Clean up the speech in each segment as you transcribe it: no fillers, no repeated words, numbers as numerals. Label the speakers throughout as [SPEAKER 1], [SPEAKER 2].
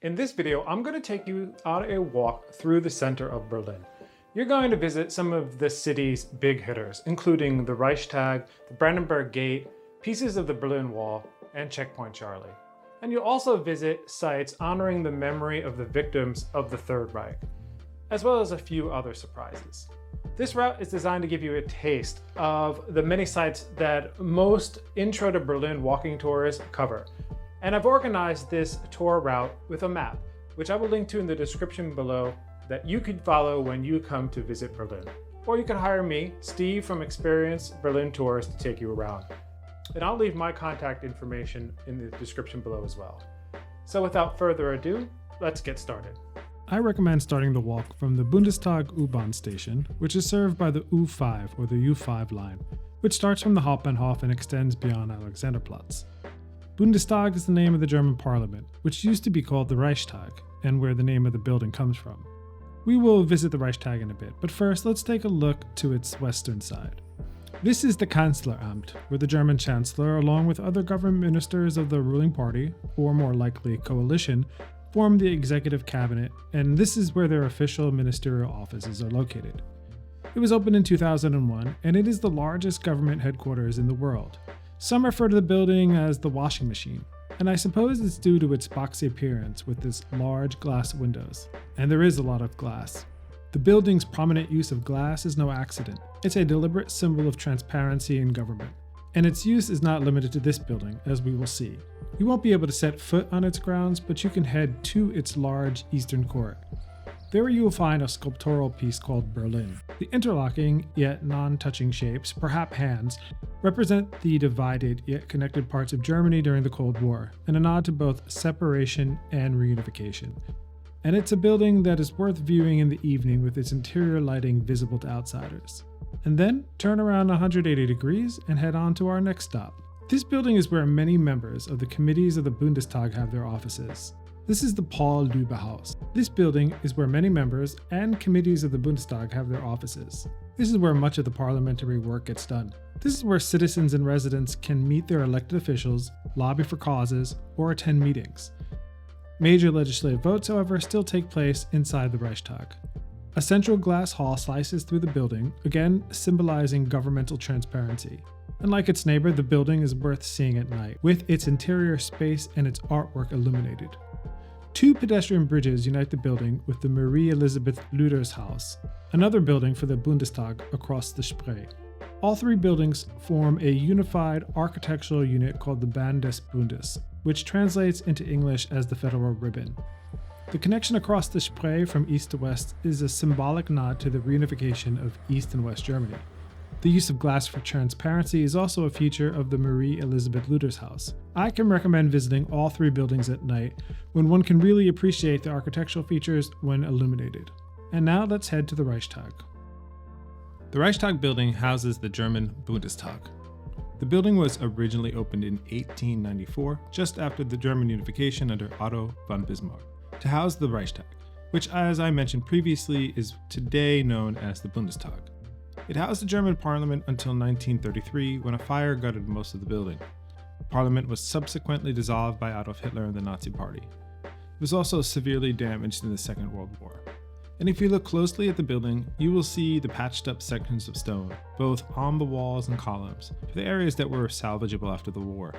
[SPEAKER 1] In this video, I'm going to take you on a walk through the center of Berlin. You're going to visit some of the city's big hitters, including the Reichstag, the Brandenburg Gate, pieces of the Berlin Wall, and Checkpoint Charlie. And you'll also visit sites honoring the memory of the victims of the Third Reich, as well as a few other surprises. This route is designed to give you a taste of the many sites that most Intro to Berlin walking tours cover. And I've organized this tour route with a map, which I will link to in the description below, that you could follow when you come to visit Berlin. Or you can hire me, Steve from Experienced Berlin Tours, to take you around. And I'll leave my contact information in the description below as well. So without further ado, let's get started.
[SPEAKER 2] I recommend starting the walk from the Bundestag U-Bahn station, which is served by the U5 or the U5 line, which starts from the Hauptbahnhof and extends beyond Alexanderplatz. Bundestag is the name of the German parliament, which used to be called the Reichstag, and where the name of the building comes from. We will visit the Reichstag in a bit, but first let's take a look to its western side. This is the Kanzleramt, where the German Chancellor, along with other government ministers of the ruling party, or more likely coalition, form the executive cabinet, and this is where their official ministerial offices are located. It was opened in 2001, and it is the largest government headquarters in the world. Some refer to the building as the washing machine, and I suppose it's due to its boxy appearance with its large glass windows. And there is a lot of glass. The building's prominent use of glass is no accident. It's a deliberate symbol of transparency in government. And its use is not limited to this building, as we will see. You won't be able to set foot on its grounds, but you can head to its large eastern court. There you will find a sculptural piece called Berlin. The interlocking, yet non-touching shapes, perhaps hands, represent the divided yet connected parts of Germany during the Cold War, and a nod to both separation and reunification. And it's a building that is worth viewing in the evening with its interior lighting visible to outsiders. And then turn around 180 degrees and head on to our next stop. This building is where many members of the committees of the Bundestag have their offices. This is the Paul-Löbe-Haus. This building is where many members and committees of the Bundestag have their offices. This is where much of the parliamentary work gets done. This is where citizens and residents can meet their elected officials, lobby for causes, or attend meetings. Major legislative votes, however, still take place inside the Reichstag. A central glass hall slices through the building, again symbolizing governmental transparency. And like its neighbor, the building is worth seeing at night, with its interior space and its artwork illuminated. Two pedestrian bridges unite the building with the Marie Elisabeth Luther's house, another building for the Bundestag across the Spree. All three buildings form a unified architectural unit called the Band des Bundes, which translates into English as the Federal Ribbon. The connection across the Spree from east to west is a symbolic nod to the reunification of East and West Germany. The use of glass for transparency is also a feature of the Marie Elisabeth Luther's house. I can recommend visiting all three buildings at night when one can really appreciate the architectural features when illuminated. And now let's head to the Reichstag. The Reichstag building houses the German Bundestag. The building was originally opened in 1894, just after the German unification under Otto von Bismarck, to house the Reichstag, which, as I mentioned previously, is today known as the Bundestag. It housed the German parliament until 1933, when a fire gutted most of the building. The parliament was subsequently dissolved by Adolf Hitler and the Nazi Party. It was also severely damaged in the Second World War. And if you look closely at the building, you will see the patched up sections of stone, both on the walls and columns, for the areas that were salvageable after the war.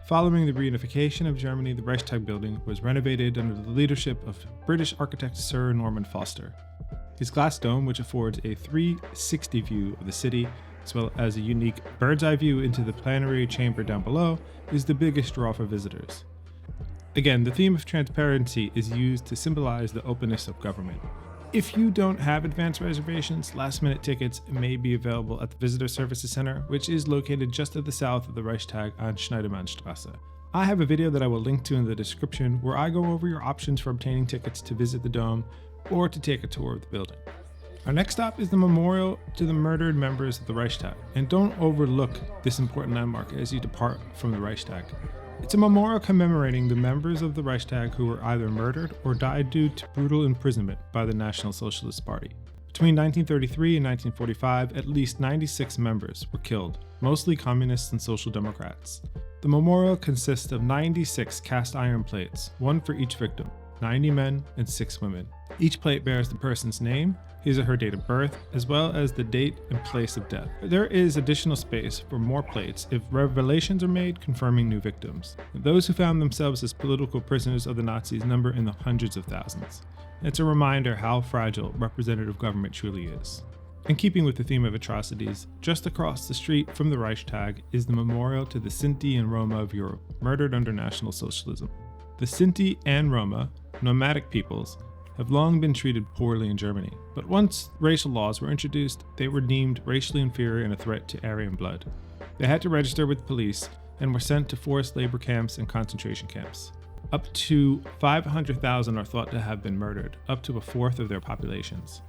[SPEAKER 2] Following the reunification of Germany, the Reichstag building was renovated under the leadership of British architect Sir Norman Foster. His glass dome, which affords a 360 view of the city, as well as a unique bird's eye view into the plenary chamber down below, is the biggest draw for visitors. Again, the theme of transparency is used to symbolize the openness of government. If you don't have advance reservations, last-minute tickets may be available at the Visitor Services Center, which is located just to the south of the Reichstag on Schneidermannstrasse. I have a video that I will link to in the description where I go over your options for obtaining tickets to visit the dome or to take a tour of the building. Our next stop is the memorial to the murdered members of the Reichstag, and don't overlook this important landmark as you depart from the Reichstag. It's a memorial commemorating the members of the Reichstag who were either murdered or died due to brutal imprisonment by the National Socialist Party. Between 1933 and 1945, at least 96 members were killed, mostly communists and social democrats. The memorial consists of 96 cast iron plates, one for each victim, 90 men and 6 women. Each plate bears the person's name, his or her date of birth, as well as the date and place of death. There is additional space for more plates if revelations are made confirming new victims. Those who found themselves as political prisoners of the Nazis number in the hundreds of thousands. It's a reminder how fragile representative government truly is. In keeping with the theme of atrocities, just across the street from the Reichstag is the memorial to the Sinti and Roma of Europe, murdered under National Socialism. The Sinti and Roma, nomadic peoples, have long been treated poorly in Germany, but once racial laws were introduced, they were deemed racially inferior and a threat to Aryan blood. They had to register with police and were sent to forced labor camps and concentration camps. Up to 500,000 are thought to have been murdered, up to a fourth of their populations.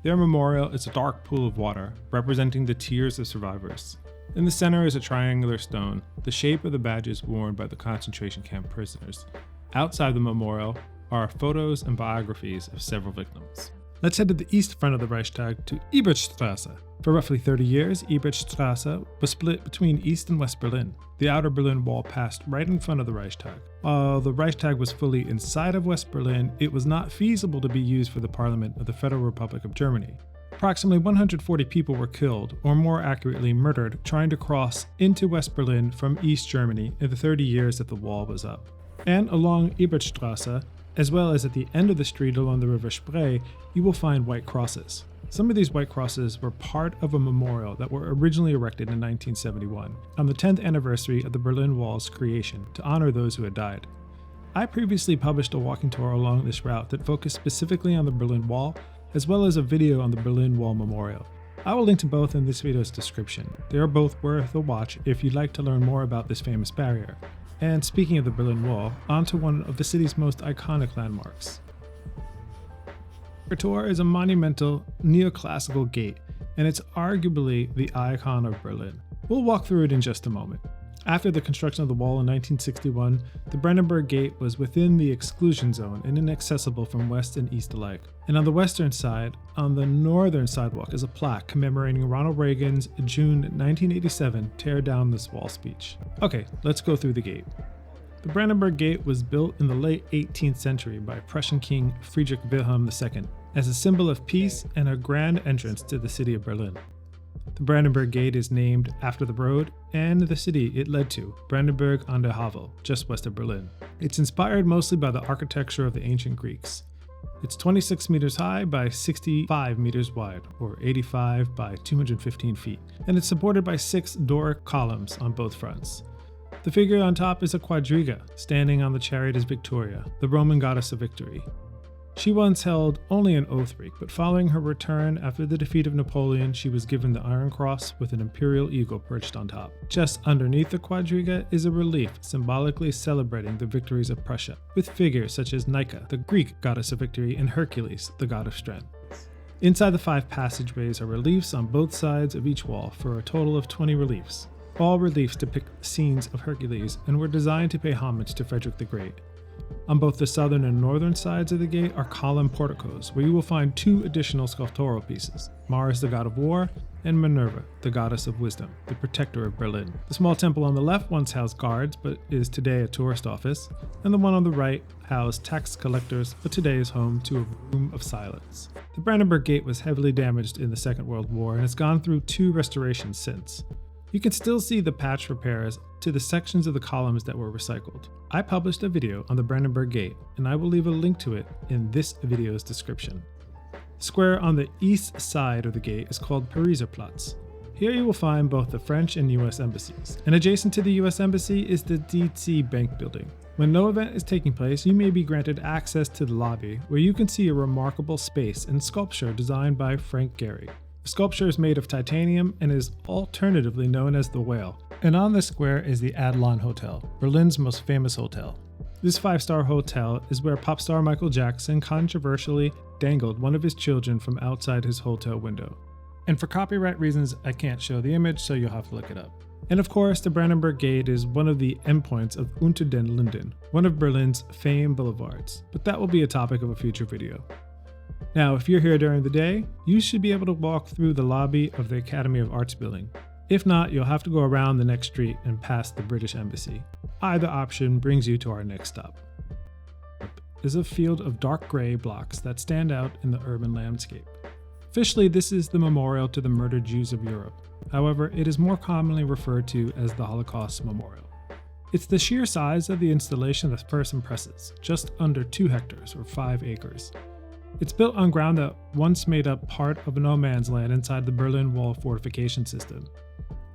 [SPEAKER 2] Their memorial is a dark pool of water, representing the tears of survivors. In the center is a triangular stone, the shape of the badges worn by the concentration camp prisoners. Outside the memorial are photos and biographies of several victims. Let's head to the east front of the Reichstag to Ebertstrasse. For roughly 30 years, Ebertstrasse was split between East and West Berlin. The outer Berlin Wall passed right in front of the Reichstag. While the Reichstag was fully inside of West Berlin, it was not feasible to be used for the Parliament of the Federal Republic of Germany. Approximately 140 people were killed, or more accurately murdered, trying to cross into West Berlin from East Germany in the 30 years that the wall was up. And along Ebertstrasse, as well as at the end of the street along the River Spree, you will find white crosses. Some of these white crosses were part of a memorial that were originally erected in 1971, on the 10th anniversary of the Berlin Wall's creation, to honor those who had died. I previously published a walking tour along this route that focused specifically on the Berlin Wall, as well as a video on the Berlin Wall Memorial. I will link to both in this video's description. They are both worth a watch if you'd like to learn more about this famous barrier. And speaking of the Berlin Wall, onto one of the city's most iconic landmarks. Tor is a monumental neoclassical gate, and it's arguably the icon of Berlin. We'll walk through it in just a moment. After the construction of the wall in 1961, the Brandenburg Gate was within the exclusion zone and inaccessible from west and east alike. And on the western side, on the northern sidewalk, is a plaque commemorating Ronald Reagan's June 1987 tear down this wall speech. Okay, let's go through the gate. The Brandenburg Gate was built in the late 18th century by Prussian King Friedrich Wilhelm II as a symbol of peace and a grand entrance to the city of Berlin. The Brandenburg Gate is named after the road and the city it led to, Brandenburg an der Havel, just west of Berlin. It's inspired mostly by the architecture of the ancient Greeks. It's 26 meters high by 65 meters wide, or 85 by 215 feet, and it's supported by 6 Doric columns on both fronts. The figure on top is a quadriga, standing on the chariot is Victoria, the Roman goddess of victory. She once held only an oath rake, but following her return after the defeat of Napoleon, she was given the Iron Cross with an imperial eagle perched on top. Just underneath the quadriga is a relief symbolically celebrating the victories of Prussia, with figures such as Nika, the Greek goddess of victory, and Hercules, the god of strength. Inside the 5 passageways are reliefs on both sides of each wall for a total of 20 reliefs. All reliefs depict scenes of Hercules and were designed to pay homage to Frederick the Great. On both the southern and northern sides of the gate are column porticos, where you will find 2 additional sculptural pieces, Mars the god of war, and Minerva, the goddess of wisdom, the protector of Berlin. The small temple on the left once housed guards, but is today a tourist office, and the one on the right housed tax collectors, but today is home to a room of silence. The Brandenburg Gate was heavily damaged in the Second World War and has gone through 2 restorations since. You can still see the patch repairs to the sections of the columns that were recycled. I published a video on the Brandenburg Gate, and I will leave a link to it in this video's description. The square on the east side of the gate is called Pariser Platz. Here you will find both the French and US embassies, and adjacent to the US embassy is the DZ Bank building. When no event is taking place, you may be granted access to the lobby, where you can see a remarkable space and sculpture designed by Frank Gehry. The sculpture is made of titanium and is alternatively known as the Whale. And on this square is the Adlon Hotel, Berlin's most famous hotel. This 5-star hotel is where pop star Michael Jackson controversially dangled one of his children from outside his hotel window. And for copyright reasons, I can't show the image, so you'll have to look it up. And of course, the Brandenburg Gate is one of the endpoints of Unter den Linden, one of Berlin's famed boulevards, but that will be a topic of a future video. Now, if you're here during the day, you should be able to walk through the lobby of the Academy of Arts building. If not, you'll have to go around the next street and past the British Embassy. Either option brings you to our next stop. Is a field of dark gray blocks that stand out in the urban landscape. Officially, this is the memorial to the murdered Jews of Europe. However, it is more commonly referred to as the Holocaust Memorial. It's the sheer size of the installation that first impresses, just under 2 hectares or 5 acres. It's built on ground that once made up part of a no man's land inside the Berlin Wall fortification system.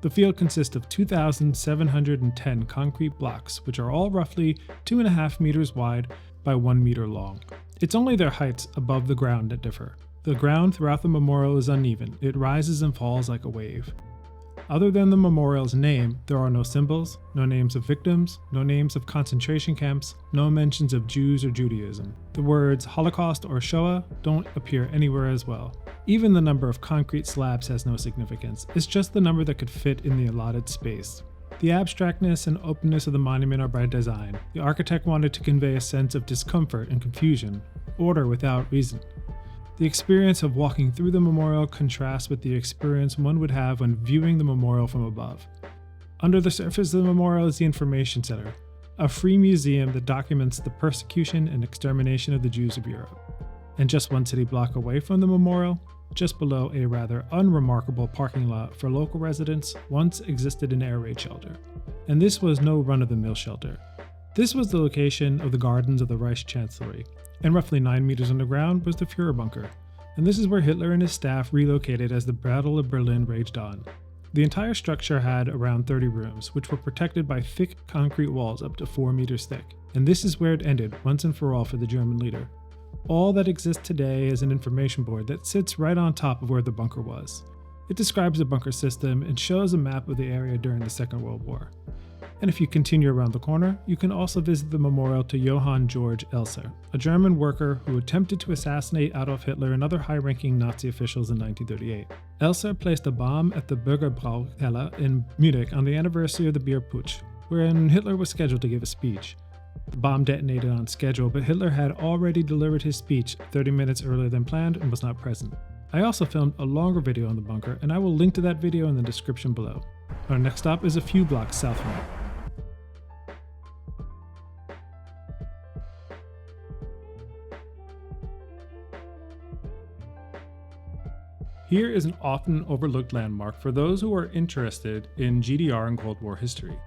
[SPEAKER 2] The field consists of 2,710 concrete blocks, which are all roughly 2.5 meters wide by 1 meter long. It's only their heights above the ground that differ. The ground throughout the memorial is uneven. It rises and falls like a wave. Other than the memorial's name, there are no symbols, no names of victims, no names of concentration camps, no mentions of Jews or Judaism. The words Holocaust or Shoah don't appear anywhere as well. Even the number of concrete slabs has no significance. It's just the number that could fit in the allotted space. The abstractness and openness of the monument are by design. The architect wanted to convey a sense of discomfort and confusion, order without reason. The experience of walking through the memorial contrasts with the experience one would have when viewing the memorial from above. Under the surface of the memorial is the Information Center, a free museum that documents the persecution and extermination of the Jews of Europe. And just 1 city block away from the memorial, just below a rather unremarkable parking lot for local residents, once existed an air raid shelter. And this was no run-of-the-mill shelter. This was the location of the gardens of the Reich Chancellery, and roughly 9 meters underground was the Führerbunker, and this is where Hitler and his staff relocated as the Battle of Berlin raged on. The entire structure had around 30 rooms, which were protected by thick concrete walls up to 4 meters thick, and this is where it ended once and for all for the German leader. All that exists today is an information board that sits right on top of where the bunker was. It describes the bunker system and shows a map of the area during the Second World War. And if you continue around the corner, you can also visit the memorial to Johann Georg Elser, a German worker who attempted to assassinate Adolf Hitler and other high-ranking Nazi officials in 1938. Elser placed a bomb at the Bürgerbraukeller in Munich on the anniversary of the Beer Putsch, wherein Hitler was scheduled to give a speech. The bomb detonated on schedule, but Hitler had already delivered his speech 30 minutes earlier than planned and was not present. I also filmed a longer video on the bunker, and I will link to that video in the description below. Our next stop is a few blocks south from it. Here is an often overlooked landmark for those who are interested in GDR and Cold War history.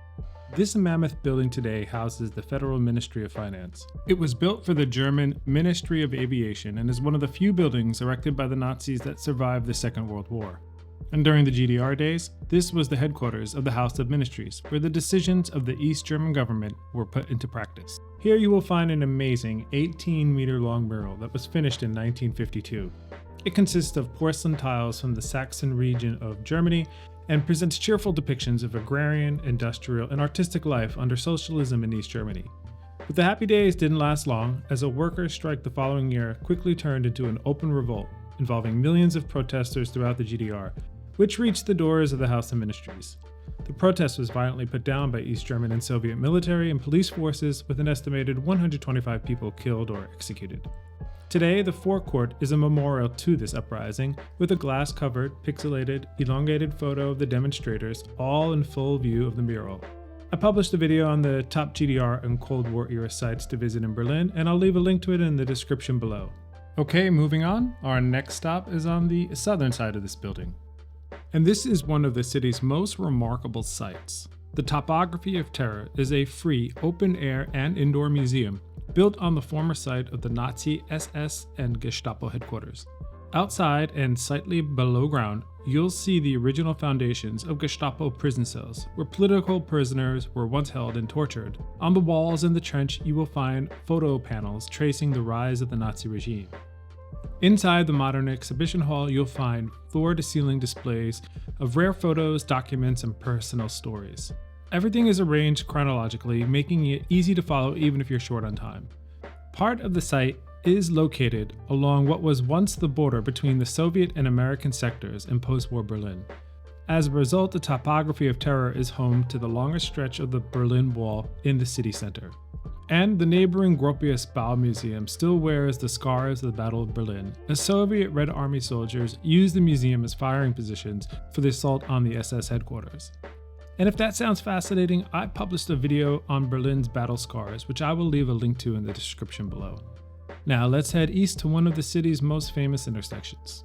[SPEAKER 2] This mammoth building today houses the Federal Ministry of Finance. It was built for the German Ministry of Aviation and is one of the few buildings erected by the Nazis that survived the Second World War. And during the GDR days, this was the headquarters of the House of Ministries, where the decisions of the East German government were put into practice. Here you will find an amazing 18-meter-long mural that was finished in 1952. It consists of porcelain tiles from the Saxon region of Germany and presents cheerful depictions of agrarian, industrial, and artistic life under socialism in East Germany. But the happy days didn't last long, as a workers' strike the following year quickly turned into an open revolt involving millions of protesters throughout the GDR, which reached the doors of the House of Ministries. The protest was violently put down by East German and Soviet military and police forces, with an estimated 125 people killed or executed. Today, the forecourt is a memorial to this uprising, with a glass-covered, pixelated, elongated photo of the demonstrators, all in full view of the mural. I published a video on the top GDR and Cold War era sites to visit in Berlin, and I'll leave a link to it in the description below. Okay, moving on. Our next stop is on the southern side of this building. And this is one of the city's most remarkable sites. The Topography of Terror is a free, open-air and indoor museum built on the former site of the Nazi SS and Gestapo headquarters. Outside and slightly below ground, you'll see the original foundations of Gestapo prison cells, where political prisoners were once held and tortured. On the walls in the trench, you will find photo panels tracing the rise of the Nazi regime. Inside the modern exhibition hall, you'll find floor-to-ceiling displays of rare photos, documents, and personal stories. Everything is arranged chronologically, making it easy to follow even if you're short on time. Part of the site is located along what was once the border between the Soviet and American sectors in post-war Berlin. As a result, the Topography of Terror is home to the longest stretch of the Berlin Wall in the city center. And the neighboring Gropius-Bau Museum still wears the scars of the Battle of Berlin, as Soviet Red Army soldiers used the museum as firing positions for the assault on the SS headquarters. And if that sounds fascinating, I published a video on Berlin's battle scars, which I will leave a link to in the description below. Now let's head east to one of the city's most famous intersections.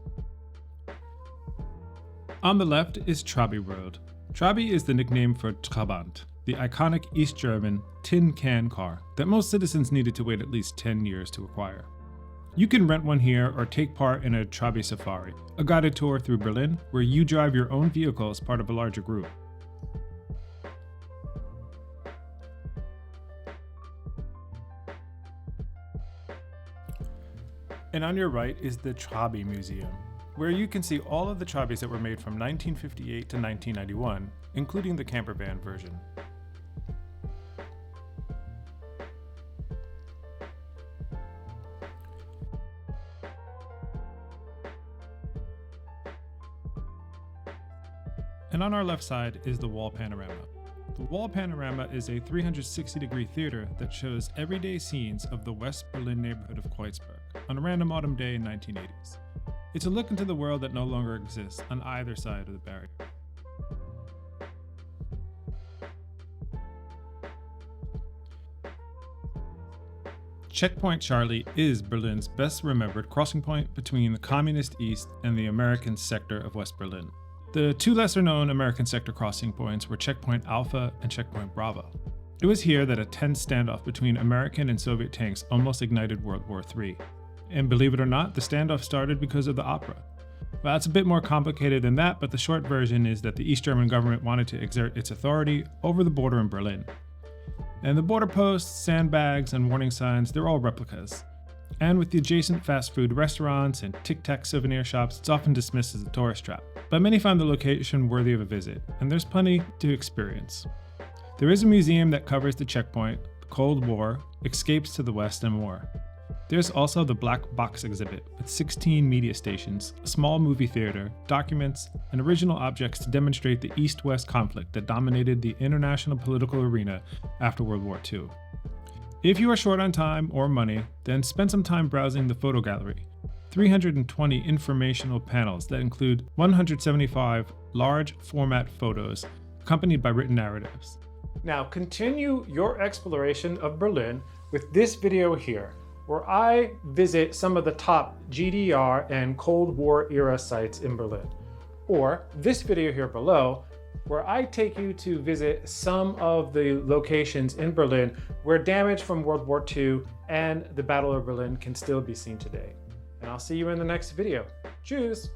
[SPEAKER 2] On the left is Trabi Road. Trabi is the nickname for Trabant, the iconic East German tin can car that most citizens needed to wait at least 10 years to acquire. You can rent one here or take part in a Trabi Safari, a guided tour through Berlin where you drive your own vehicle as part of a larger group. And on your right is the Trabi Museum, where you can see all of the Trabis that were made from 1958 to 1991, including the camper van version. And on our left side is the Wall Panorama. The Wall Panorama is a 360-degree theater that shows everyday scenes of the West Berlin neighborhood of Kreuzberg on a random autumn day in 1980s. It's a look into the world that no longer exists on either side of the barrier. Checkpoint Charlie is Berlin's best remembered crossing point between the Communist East and the American sector of West Berlin. The two lesser-known American sector crossing points were Checkpoint Alpha and Checkpoint Bravo. It was here that a tense standoff between American and Soviet tanks almost ignited World War III. And believe it or not, the standoff started because of the opera. Well, it's a bit more complicated than that, but the short version is that the East German government wanted to exert its authority over the border in Berlin. And the border posts, sandbags, and warning signs, they're all replicas. And with the adjacent fast food restaurants and tic-tac souvenir shops, it's often dismissed as a tourist trap. But many find the location worthy of a visit, and there's plenty to experience. There is a museum that covers the checkpoint, the Cold War, escapes to the west, and more. There's also the Black Box exhibit with 16 media stations, a small movie theater, documents, and original objects to demonstrate the East-West conflict that dominated the international political arena after World War II. If you are short on time or money, then spend some time browsing the photo gallery. 320 informational panels that include 175 large format photos accompanied by written narratives.
[SPEAKER 1] Now continue your exploration of Berlin with this video here, where I visit some of the top GDR and Cold War era sites in Berlin. Or this video here below, where I take you to visit some of the locations in Berlin where damage from World War II and the Battle of Berlin can still be seen today. And I'll see you in the next video. Tschüss!